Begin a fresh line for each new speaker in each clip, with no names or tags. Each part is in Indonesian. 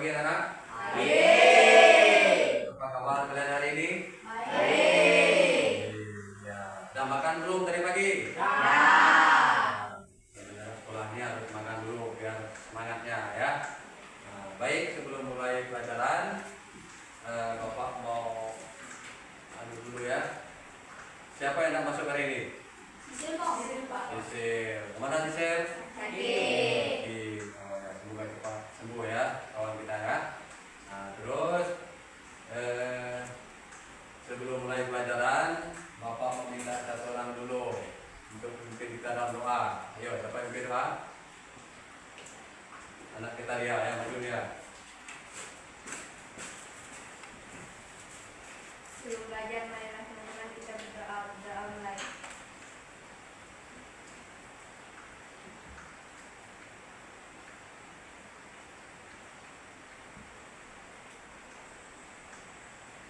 pagi anak-anak?
Baik.
Apa kabar kalian hari ini?
Baik.
Ya. Udah makan belum tadi pagi?
Sudah.
Sekolahnya harus makan dulu biar semangatnya ya. Nah, baik, sebelum mulai pelajaran, Bapak mau adu dulu ya. Siapa yang nak masuk hari ini?
Sisil Pak.
Sisil. Mana Sisil?
Sakit.
Oh, ya, semoga cepat sembuh ya kawan kita ya. Nah, terus sebelum mulai pelajaran, Bapak meminta satu orang dulu untuk memimpin kita dalam doa. Ayo, siapa yang memimpin doa? Anak kita dia, ya maju dia.
Sebelum belajar, marilah teman-teman kita berdoa mulai.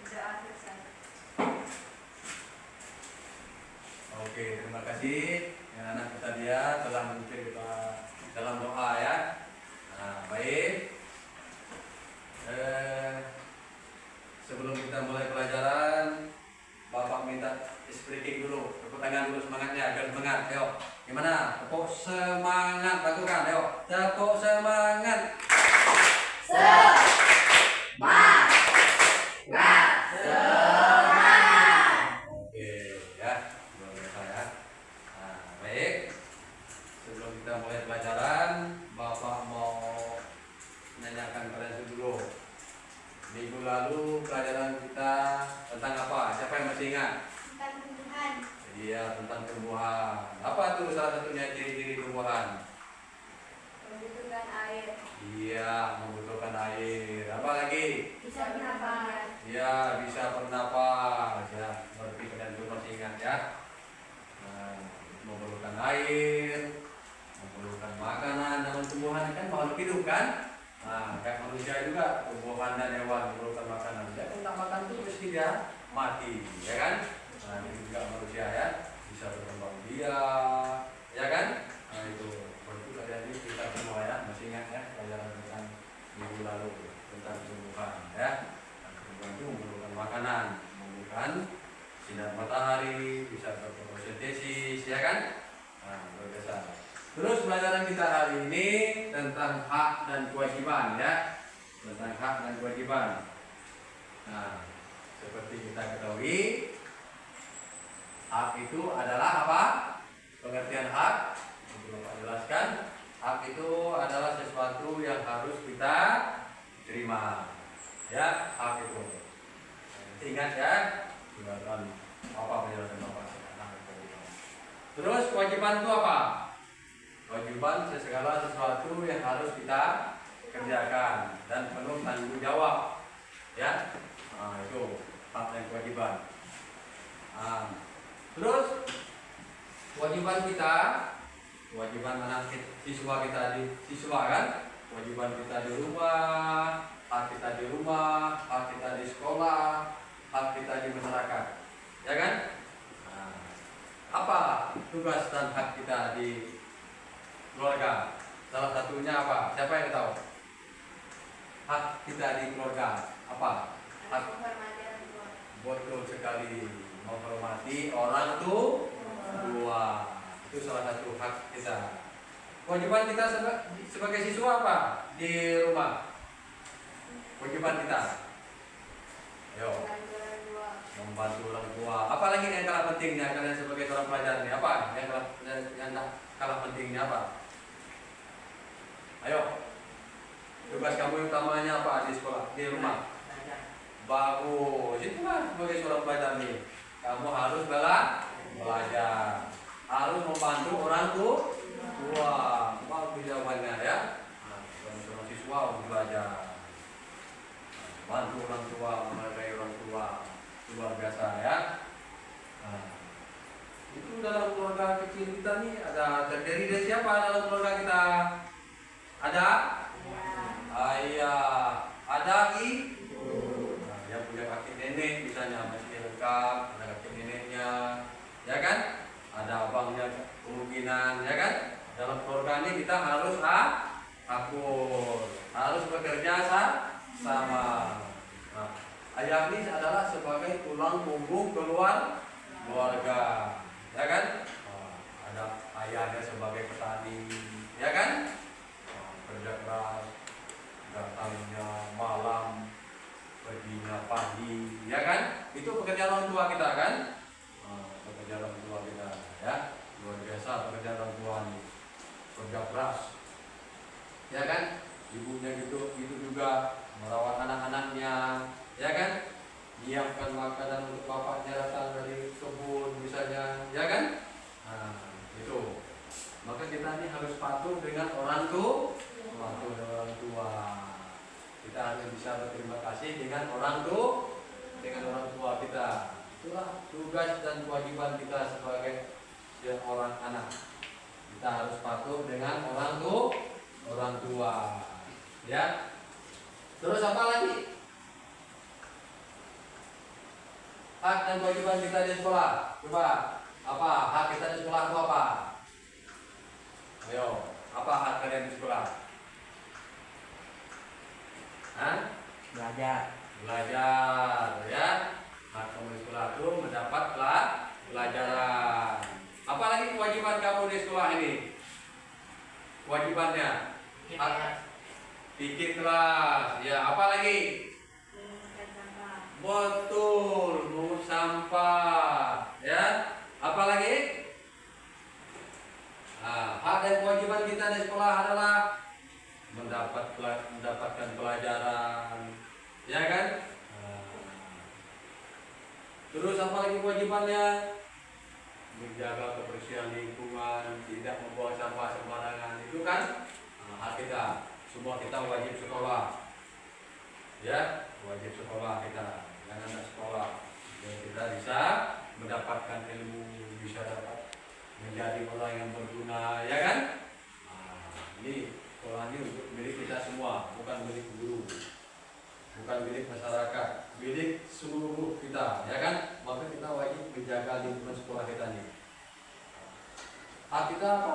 Doa selesai.
Oke, terima kasih ya, anak kita dia telah memimpin kita dalam doa ya. Nah, baik. Sebelum kita mulai pelajaran, Bapak minta speaking dulu, tepuk tangan dulu semangatnya, agar semangat. Ayo, gimana? Tepuk semangat, lakukan. Ayo, tepuk semangat. Oke, ya, luar biasa ya. Nah, baik. Sebelum kita mulai pelajaran, Bapak mau menanyakan kalian dulu. Minggu lalu pelajaran kita tentang apa? Siapa yang masih ingat?
Tentang tumbuhan.
Iya, tentang tumbuhan. Apa tuh salah satunya ciri-ciri tumbuhan?
Membutuhkan air.
Iya, membutuhkan air. Apa lagi?
Bisa bernafas.
Iya, bisa bernapas. Ya, berarti kalian juga masih ingat ya. Nah, memerlukan air, memerlukan makanan. Dengan tumbuhan kan makhluk hidup kan? Nah, kayak manusia juga, tumbuhan dan hewan memerlukan makanan. Dia kalau tak makan tuh mesti dia mati, ya kan? Nah, ini juga manusia ya, bisa berkembang biak, ya kan? Nah itu, berarti kalian ini kita semua ya, masih ingat ya pelajaran tentang minggu lalu tentang tumbuhan ya. Nah, tumbuhan itu memerlukan makanan, memerlukan sinar matahari, bisa berfotosintesis, ya kan? Nah, luar biasa. Terus pelajaran kita hari ini tentang hak dan kewajiban ya, tentang hak dan kewajiban. Nah, seperti kita ketahui, hak itu adalah apa? Pengertian hak, untuk Bapak jelaskan, hak itu adalah sesuatu yang harus kita terima. Ya, hak itu. Ingat ya, penjelasan apa penjelasan Bapak sekarang. Terus kewajiban itu apa? Kewajiban segala sesuatu yang harus kita kerjakan dan penuh tanggung jawab, ya. Nah, itu hak dan kewajiban. Nah, terus kewajiban kita, kewajiban anak siswa kita di siswa kan, kewajiban kita di rumah, hak kita di rumah, hak kita di sekolah, hak kita di masyarakat, ya kan? Nah, apa tugas dan hak kita di keluarga? Salah satunya apa? Siapa yang tahu? Hak kita di keluarga apa? Hak
Menghormati orang tua.
betul sekali, menghormati orang tua. Itu salah satu hak kita. Kewajiban kita sebagai siswa apa di rumah? Kewajiban kita, ayo
Membantu orang tua.
membantu orang tua. Apalagi yang kalah pentingnya kalian sebagai seorang pelajar ini? Apa yang kalah pentingnya apa? Ayo, tugas kamu utamanya apa di sekolah, di rumah? Bagus, itulah sebagai seorang pelajar nih. Kamu harus belajar, harus membantu orang tua. Bagus jawabannya ya. Nah, seorang siswa harus belajar, bantu orang tua, menghargai orang tua, luar biasa ya. Nah, itu dalam keluarga kecil kita nih ada terdiri dari siapa dalam keluarga kita? Ada ayah, ada ibu. Nah, yang punya kakek nenek misalnya masih lengkap, ada kakek neneknya, ya kan? Ada abangnya kemungkinan, ya kan? Dalam keluarga ini kita harus akur, harus bekerja Ayah ini adalah sebagai tulang punggung keluarga, ya kan? Ada ayahnya sebagai petani, ya kan? Kerja keras, datangnya malam, perginya pagi, ya kan? Itu pekerjaan orang tua kita kan? Pekerjaan orang tua kita, ya. Luar biasa pekerjaan orang tua ini, kerja keras, ya kan? Ibunya gitu juga merawat anak-anaknya, ya kan? Menyiapkan makanan untuk bapaknya datang dari kebun misalnya, ya kan? Nah, itu. Maka kita ini harus patuh dengan orang tua. Kita harus bisa berterima kasih dengan orang tua kita. Itulah tugas dan kewajiban kita sebagai seorang anak. Kita harus patuh dengan orang tua. Ya. Terus apa lagi? Hak dan kewajiban kita di sekolah. Coba, apa hak kita di sekolah itu apa? Ayo, apa hak kalian di sekolah? Hah? Belajar, ya. Hak kamu di sekolah itu mendapat pelajaran. Apa lagi kewajiban kamu di sekolah ini? Kewajibannya? Bikin kelas. Ya, apa lagi? Betul, mungut sampah. Ya, apa lagi? Nah, hak dan kewajiban kita di sekolah adalah mendapatkan pelajaran, ya kan? Terus apa lagi kewajibannya? Menjaga kebersihan lingkungan, tidak membuang sampah sembarangan. Itu kan hak kita. Semua kita wajib sekolah, ya, wajib sekolah kita. Jangan tidak sekolah, biar kita bisa mendapatkan ilmu, bisa dapat menjadi orang yang berguna, ya kan? Ini sekolah ini untuk milik kita semua, bukan milik guru, bukan milik masyarakat, milik seluruh kita, ya kan? Maka kita wajib menjaga lingkungan sekolah kita ini. Hak kita apa?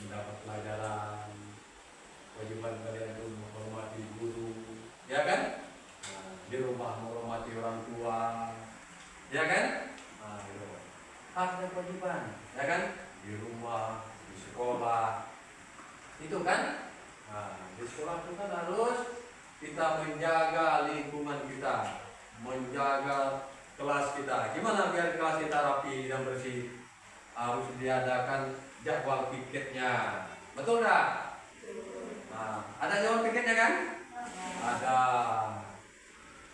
Mendapat pelajaran. Kewajiban kalian itu menghormati guru, ya kan? Di rumah menghormati orang tua, ya kan? Itu hak dan kewajiban, ya kan? Di rumah, di sekolah, itu kan? Di sekolah itu kan harus kita menjaga lingkungan kita, menjaga kelas kita. Gimana biar kelas kita rapi dan bersih? Harus diadakan jadwal piketnya, betul nggak? Ada jadwal piketnya kan? Ada.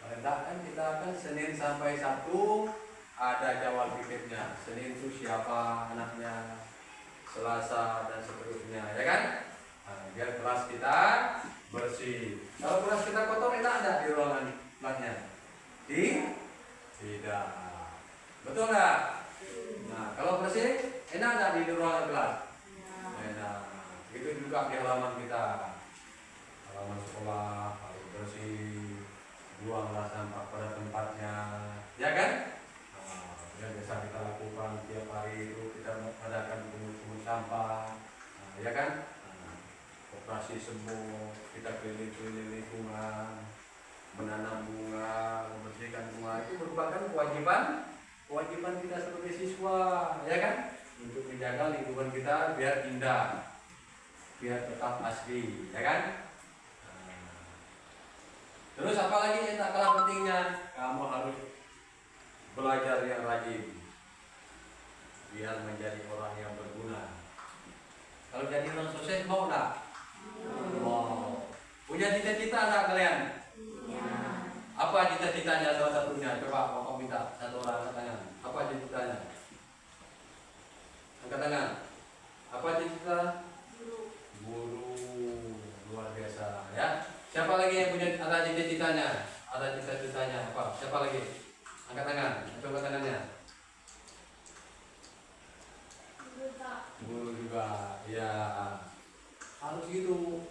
Kalau enggak kan kita kan Senin sampai Sabtu ada jadwal piketnya. Senin itu siapa anaknya, Selasa dan seterusnya, ya kan? Biar kelas kita bersih. Kalau kelas kita kotor, enak enggak di ruangan kelasnya? Tidak. Betul nggak? Nah, kalau bersih, enak enggak di ruangan kelas? Enak. Itu juga di halaman kita. Halaman sekolah harus bersih, buanglah sampah pada tempatnya, ya kan? Yang biasa kita lakukan tiap hari itu kita mengadakan pungut sampah, ya kan? Operasi semua, kita keliling-keliling lingkungan, menanam bunga, membersihkan bunga, itu merupakan kewajiban kita sebagai siswa, ya kan? Untuk menjaga lingkungan kita biar indah, biar tetap asli, ya kan? Terus apa lagi yang tak kalah pentingnya? Kamu harus belajar yang rajin, biar menjadi orang yang berguna. Kalau jadi orang sukses mau enggak? Mau. Punya cita-cita enggak kalian? Apa cita-citanya salah satunya? Coba Bapak minta satu orang angkat tangan. Apa cita-citanya? Angkat tangan. Apa cita-cita? Guru. Luar biasa, ya. Siapa lagi yang punya ada cita-citanya? Ada cita-citanya apa? Siapa lagi? Angkat tangan. Coba tangannya. Guru juga. Ya. Harus gitu.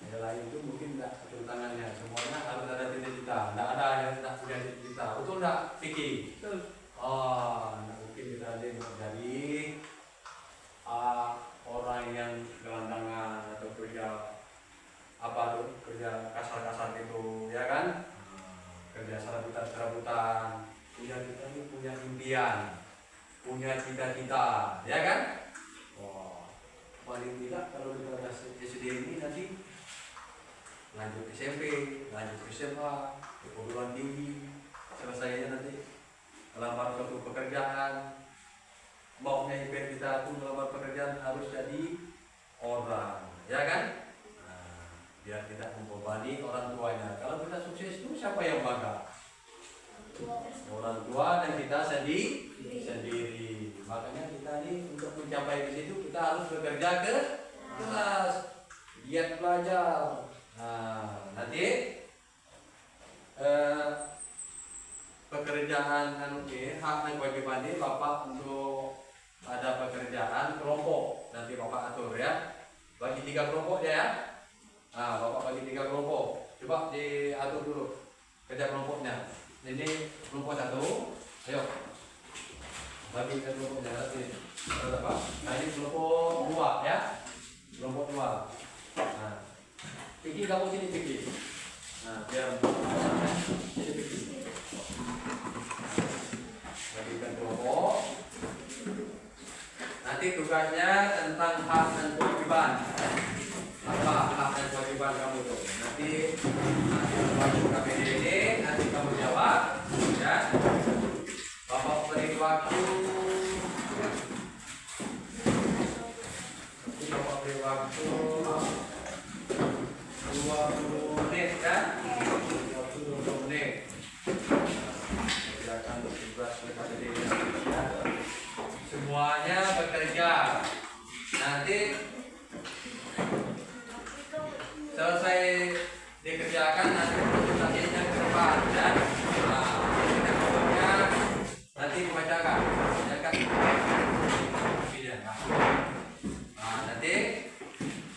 Yang lain itu mungkin tidak turun tangannya. Semuanya harus ada cita-cita. Tidak ada yang tidak punya cita-cita. Betul tidak, Vicky? Betul. Oh, nah mungkin kita ada yang jadi orang yang gelandangan atau kerja apa tuh, kerja kasar-kasar itu, ya kan? Kerja kita, ya kan? Wah, paling tidak kalau kita SD ini nanti lanjut SMP, lanjut SMA, ke perguruan tinggi, selesainya nanti melamar suatu pekerjaan, maunya impian kita tuh melamar pekerjaan harus jadi orang, ya kan? Nah, biar tidak membebani orang tuanya. Kalau kita sukses itu siapa yang bangga? Orang tua dan kita sendiri. Makanya kita ini untuk mencapai di situ kita harus bekerja keras, giat belajar. Nah, nanti pekerjaan hak dan kewajiban ini Bapak untuk ada pekerjaan kelompok nanti Bapak atur ya, bagi 3 kelompok ya. Nah, Bapak bagi 3 kelompok, coba diatur dulu kerja kelompoknya. Ini kelompok 1, ayo bagi ke kelompoknya nanti berapa? Nah, ini kelompok 2 ya, kelompok 2. Nah, Piki kamu sini Piki. Nah, biar sini Piki. Bagikan kelompok. Nanti tugasnya tentang hak dan kewajiban. Apa hak dan kewajiban kamu tuh? Nanti waktu KPD ini nanti kamu jawab, ya. Bapak beri waktu. Nanti Bapak beri waktu 20 menit ya. 20 menit. Silakan tugas KPD ini. Semuanya bekerja. Nanti selesai dikerjakan nanti presentasinya ke depan ya. Nah, kelompoknya nanti dibacakan. Nah, nanti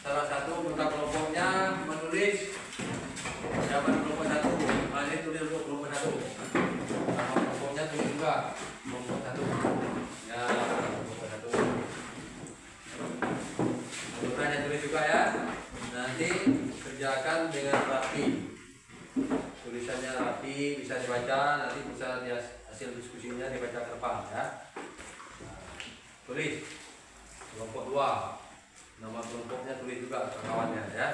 salah satu anggota kelompoknya menulis jawaban kelompok 1. Nah, ini tulis untuk kelompok 1. Nama kelompoknya tulis juga kelompok 1. Ya, kelompok 1. Anggotanya tulis juga ya. Nanti kerjakan dengan rapi, tulisannya rapi, bisa dibaca, nanti bisa hasil diskusinya dibaca ke depan ya. Nah, tulis kelompok 2, nama kelompoknya tulis juga ke kawannya ya.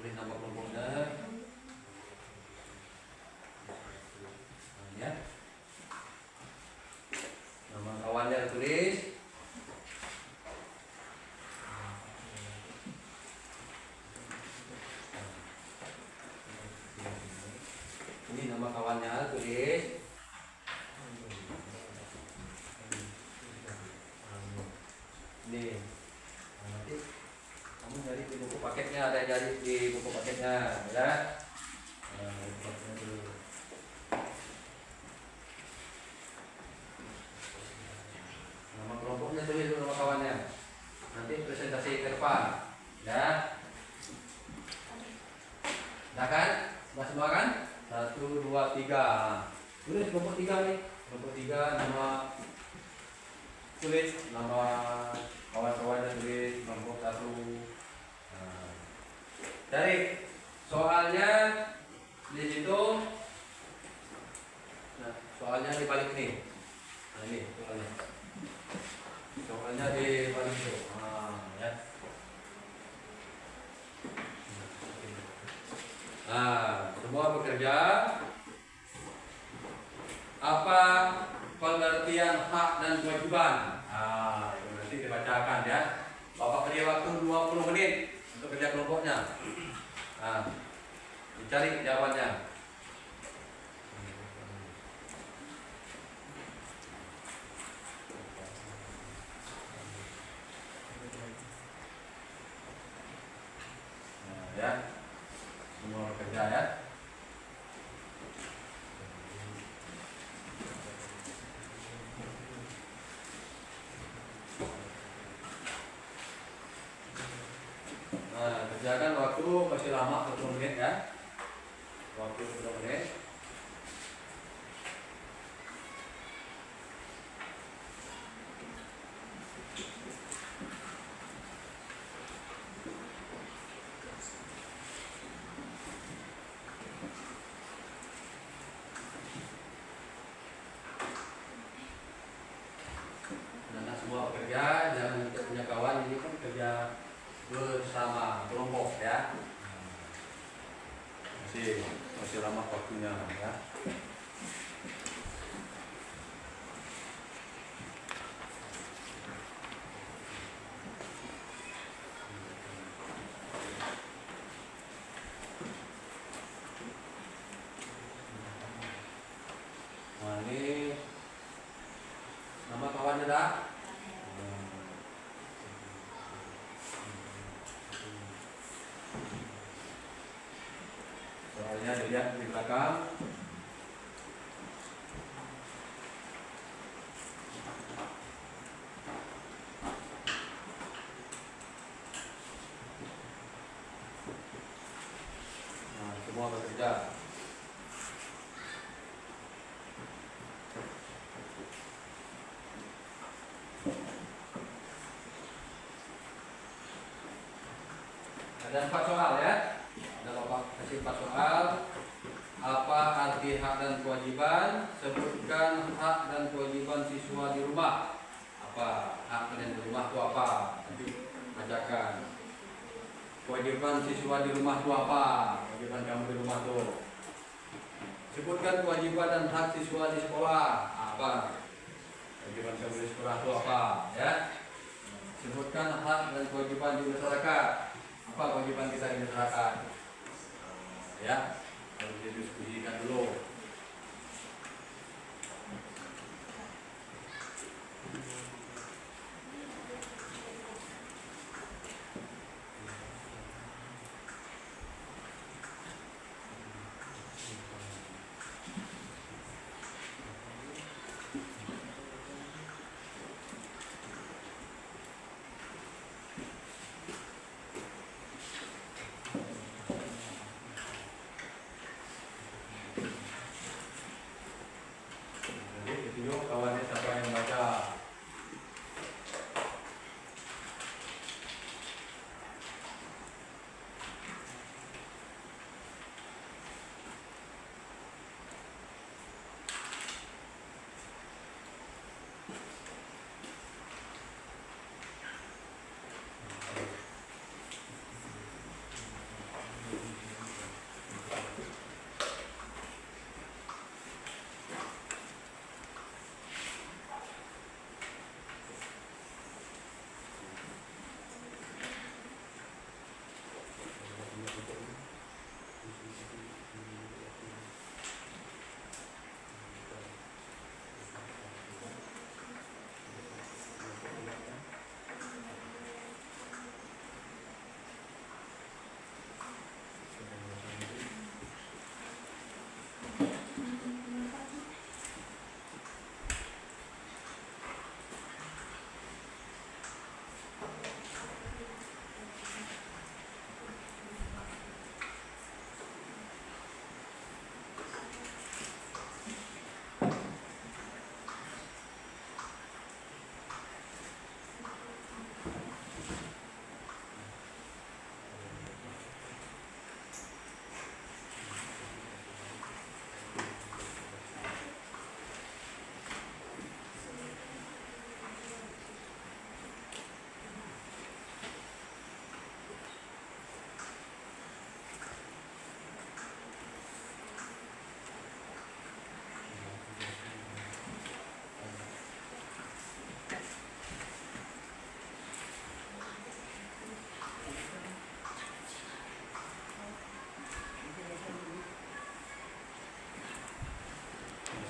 Tulis nama kelompoknya ya. Nama kawannya tulis. Ini nama kawannya tulis. Ini nanti kamu cari di buku paketnya, ada cari di buku paketnya ya. Nama kelompoknya tulis dulu nama kawannya. Nanti presentasi ke depan ya. Nah kan? Semua kan? 1, 2, 3. Tulis kelompok 3 nih. Kelompok 3 nama, tulis nama kawan-kawannya, tulis kelompok 1. Nah, cari soalnya di situ. Nah, soalnya di balik ini. Nah, ini soalnya. Soalnya di balik itu. Nah, ya. Nah, semua bekerja. Apa pengertian hak dan kewajiban? Nah, itu nanti dibacakan ya. Bapak beri waktu 20 menit untuk kerja kelompoknya. Nah, dicari jawabannya. Nah, ya. Semua bekerja ya. Nah, kerjakan waktu masih lama 20 menit ya. Waktu 20 menit. masih lama waktunya ya. Nah ini nama kawannya dah. Soalnya dilihat di belakang. Nah, semua bekerja. Ada 4 soal ya. Ada Bapak kasih 4 soal. Apa arti hak dan kewajiban? Sebutkan hak dan kewajiban siswa di rumah. Apa hak kalian di rumah itu apa? Nanti bacakan. Kewajiban siswa di rumah itu apa? Kewajiban kamu di rumah itu. Sebutkan kewajiban dan hak siswa di sekolah. Apa? Kewajiban kamu di sekolah itu apa? Ya. Sebutkan hak dan kewajiban di masyarakat. Apa kewajiban kita di masyarakat? Ya, harus didiskusikan dulu. Jadi ditunjuk kawannya siapa yang baca.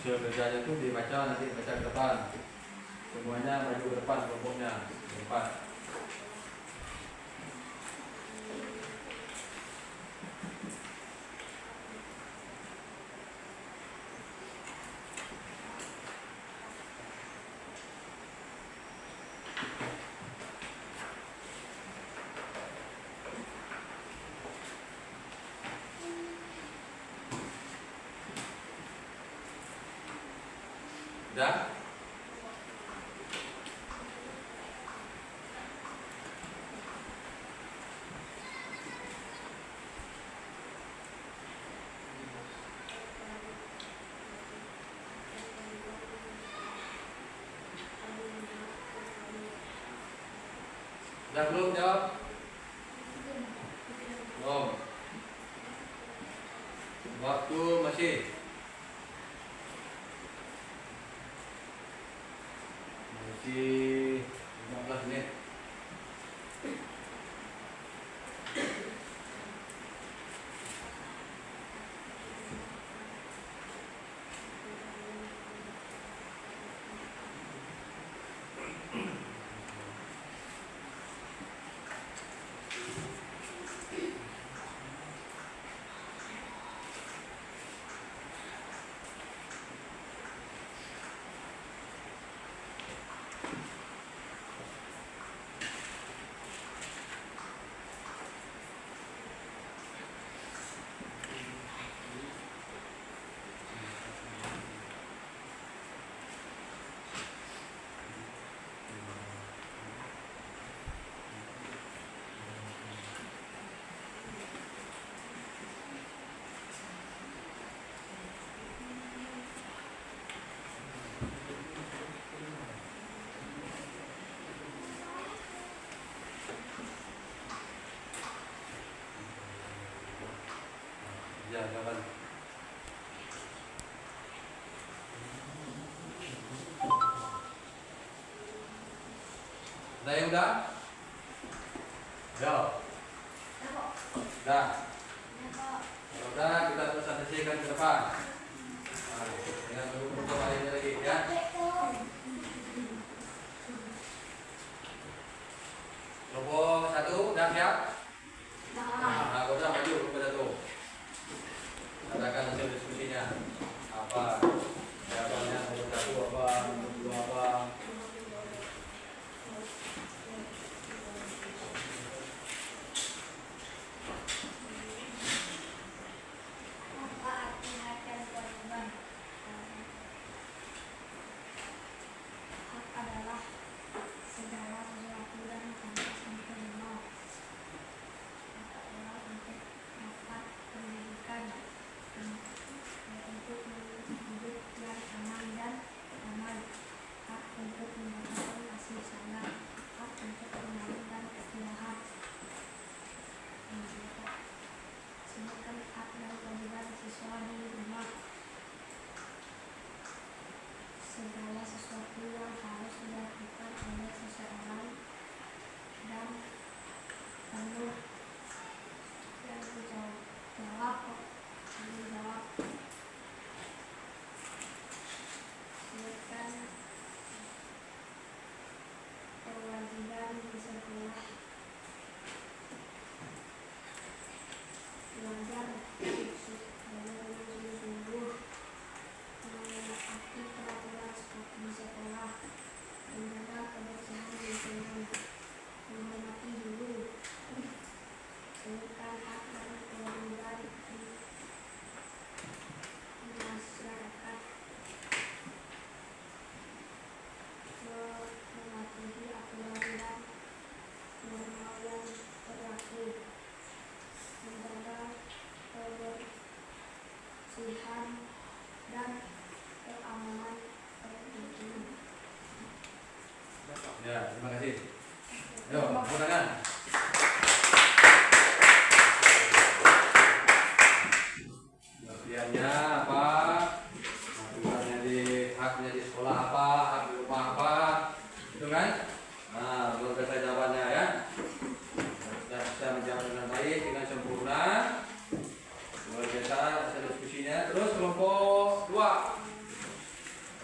Hasil kerjanya itu dibaca, nanti baca ke depan. Semuanya maju ke depan kelompoknya. Ke depan. Sudah? Sudah belum jawab? Belum. Buat waktu masih 15 menit. Ya, kapan? Ada yang udah? Yo. Udah. Kalau udah, kita presentasikan ke depan. Nah, dengan bentuk lainnya lagi ya. Kelompok 1 udah siap? Nah, kau udah maju kelompok 1. Katakan hasil diskusinya. Apa jawabannya? Nomor 1 apa? Nomor 2 apa?
Segala sesuatu yang harus dilakukan oleh seseorang dan penuh yang dijawab sebutkan kewajiban di sekolah belajar sungguh-sungguh menaati peraturan di sekolah, menjaga kebersihan lingkungan, menghormati guru, sebutkan hak dan kewajiban di masyarakat, mematuhi aturan dan norma yang berlaku, menjaga kebersihan dan keamanan perlindungan.
Ya, terima kasih. Yo, tepuk tangan. Bagiannya apa? Aturannya di haknya di sekolah apa? Hak di rumah apa? Itu kan? Nah, luar biasa jawabannya ya. Sudah bisa menjawab dengan baik, dengan sempurna. Luar biasa hasil diskusinya. Terus kelompok 2.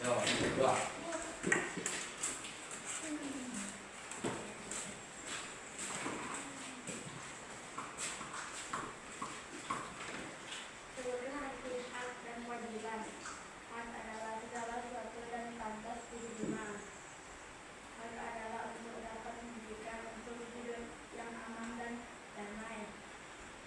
Yo, 2.
Sebutkan arti hak dan kewajiban. Hak adalah segala sesuatu dan pantas diterima. Hak adalah untuk dapat memberikan untuk hidup yang aman dan damai.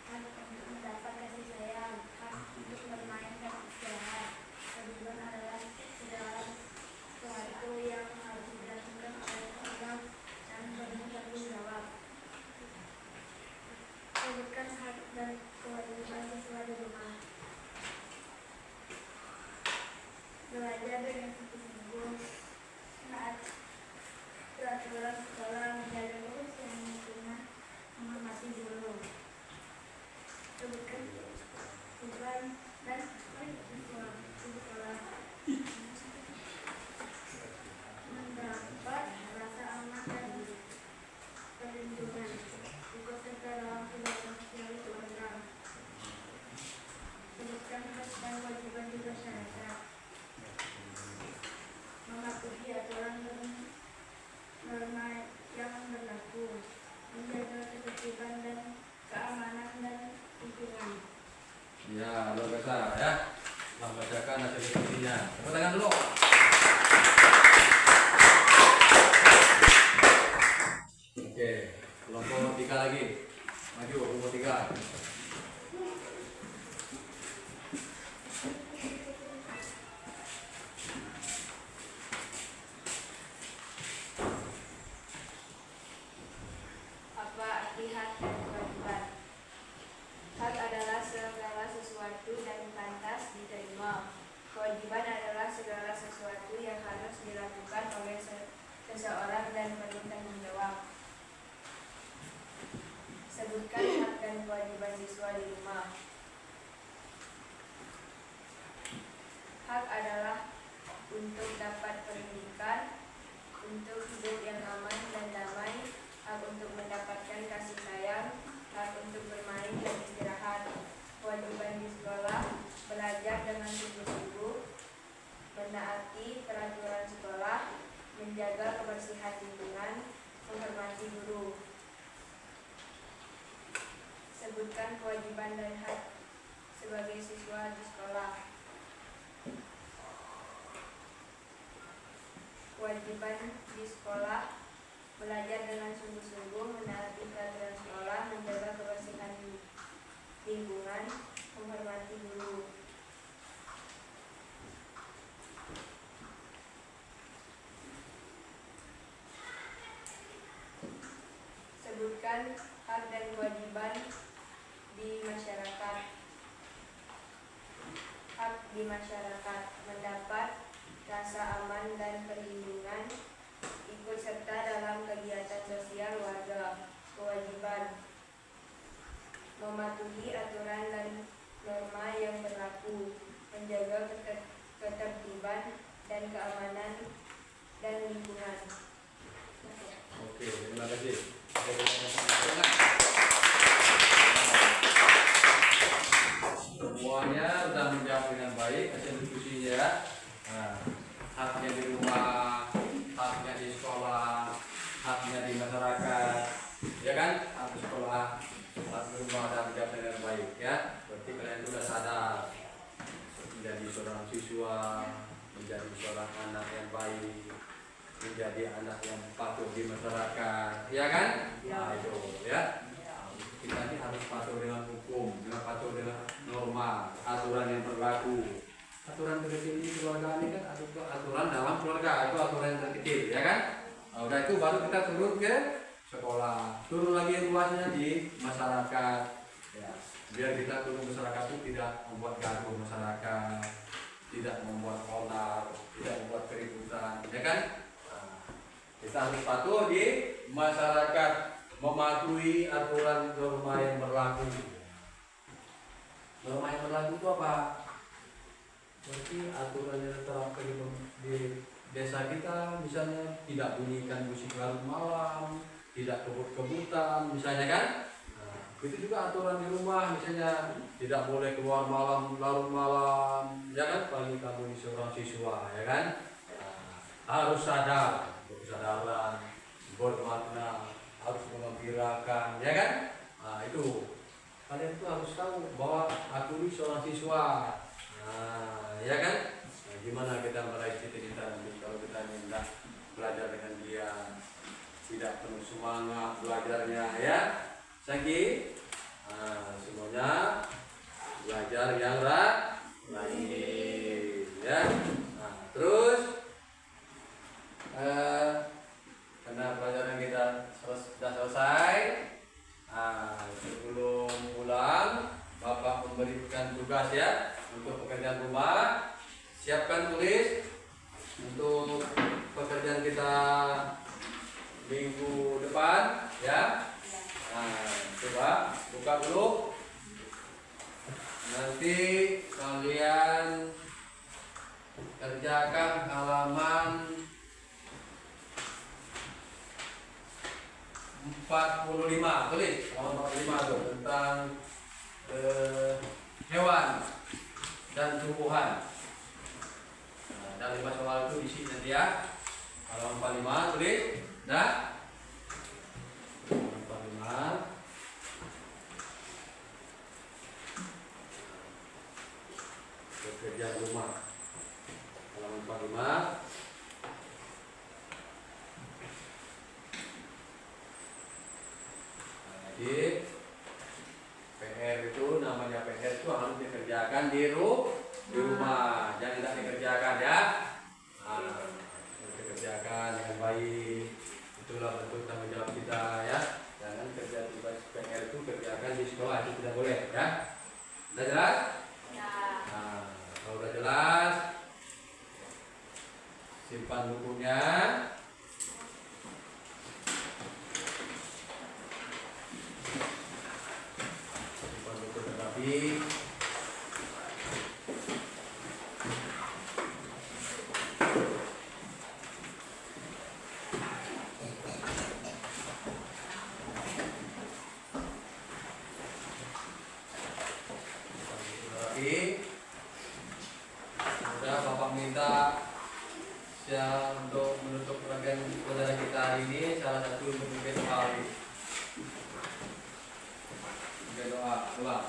Hak untuk mendapat kasih sayang. Hak untuk bermain dan istirahat. Kewajiban adalah segala sesuatu yang harus dilakukan oleh seorang dan penuh tanggung jawab. Sebutkan hak dan kewajiban siswa di rumah. Belajar dengan sungguh-sungguh, taat peraturan sekolah, menjaga kebersihan lingkungan, menghormati guru. Sebutkan tujuan dan dan kewajiban di masyarakat, mematuhi aturan dan norma yang berlaku, menjaga ketertiban dan keamanan dan lingkungan.
Ya, luar biasa ya. Membacakan hasil diskusinya. Tepuk tangan dulu. Oke, kelompok 3 lagi. Maju, kelompok 3.
Apa arti hak dan kewajiban? Hak adalah segala sesuatu yang pantas diterima. Kewajiban adalah segala sesuatu yang harus dilakukan oleh seseorang dan perlu tanggung jawab. Sebutkan hak dan kewajiban siswa di rumah. Hak adalah untuk dapat pendidikan, untuk hidup yang aman dan damai, hak untuk mendapatkan kasih sayang, hak untuk bermain dan istirahat. Kewajiban di sekolah, belajar dengan sungguh-sungguh, menaati peraturan sekolah, menjaga kebersihan lingkungan, menghormati guru. Sebutkan kewajiban dan hak sebagai siswa di sekolah. Kewajiban di sekolah, belajar dengan sungguh-sungguh, menaati peraturan sekolah, menjaga kebersihan lingkungan, menghormati guru. Sebutkan hak dan kewajiban di masyarakat. Hak di masyarakat, mendapat rasa aman dan perlindungan, ikut serta dalam kegiatan sosial warga. Kewajiban, mematuhi aturan dan norma yang berlaku, menjaga ketertiban dan keamanan dan lingkungan.
Oke, terima kasih. Semuanya sudah menjawab dengan baik hasil diskusinya ya. Nah, haknya di rumah, haknya di sekolah, haknya di masyarakat, ya kan? Hak di sekolah, hak di rumah sudah menjawab dengan baik ya. Berarti kalian sudah sadar menjadi seorang siswa, menjadi seorang anak yang baik, menjadi anak yang patuh di masyarakat, ya kan? Nah, itu ya. Kita ini harus patuh dengan hukum, dengan patuh dengan norma, aturan yang berlaku. Aturan terkecil di keluarga ini kan aturan dalam keluarga, itu aturan yang terkecil, ya kan? Nah, udah itu baru kita turun ke sekolah, turun lagi luasnya di masyarakat, ya. Biar kita turun masyarakat itu tidak membuat gaduh masyarakat, tidak membuat onar, tidak membuat keributan, ya kan? Nah, kita harus patuh di masyarakat, mematuhi aturan norma yang berlaku. Norma yang berlaku itu apa? Berarti aturan yang terapkan di desa kita, misalnya tidak bunyikan musik larut malam, tidak kebut-kebutan, misalnya kan? Nah, itu juga aturan di rumah, misalnya tidak boleh keluar malam, larut malam, ya kan? Bagi kamu seorang siswa, ya kan? Nah, harus sadar, kesadaran bermakna, harus mengembirakan, ya kan? Nah, itu kalian tuh harus tahu bahwa aku ini seorang siswa. Nah, ya kan? Nah, gimana kita meraih cita-cita nanti kalau kita tidak belajar dengan dia, tidak penuh semangat belajarnya, ya? Sagi, nah, semuanya belajar yang rajin, ya. Nah, terus karena pelajaran kita sudah selesai. Nah, sebelum pulang, Bapak memberikan tugas ya untuk pekerjaan rumah. Siapkan tulis untuk pekerjaan kita minggu depan ya. Nah, coba buka dulu. Nanti kalian kerjakan halaman 45, tulis halaman 45 tuh tentang hewan dan tumbuhan. Nah, dan 5 soal itu isi nanti ya. Halaman 45 tulis. Nah, halaman 45. Pekerjaan rumah. Halaman 45. Jadi PR itu namanya PR itu harus dikerjakan di rumah, jangan tidak dikerjakan ya. Nah, dikerjakan dengan baik, itulah bentuk tanggung jawab kita ya. Jangan kerja tugas PR itu kerjakan di sekolah, itu tidak boleh ya. Sudah jelas?
Ya.
Nah, kalau sudah jelas, simpan bukunya. Tetapi sudah Bapak minta untuk menutup rangkaian pelajaran kita hari ini, salah satu untuk memimpin doa. Memimpin doa, ulang.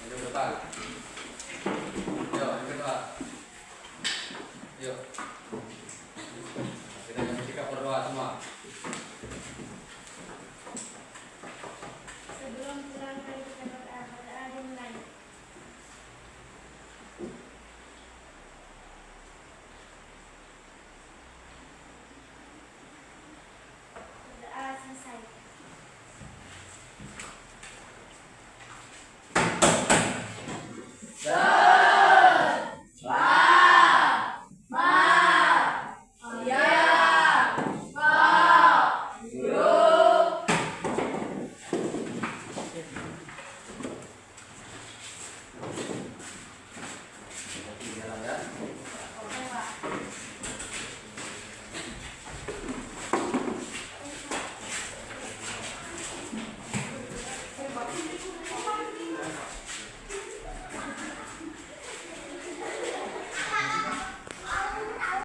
Maju ke depan.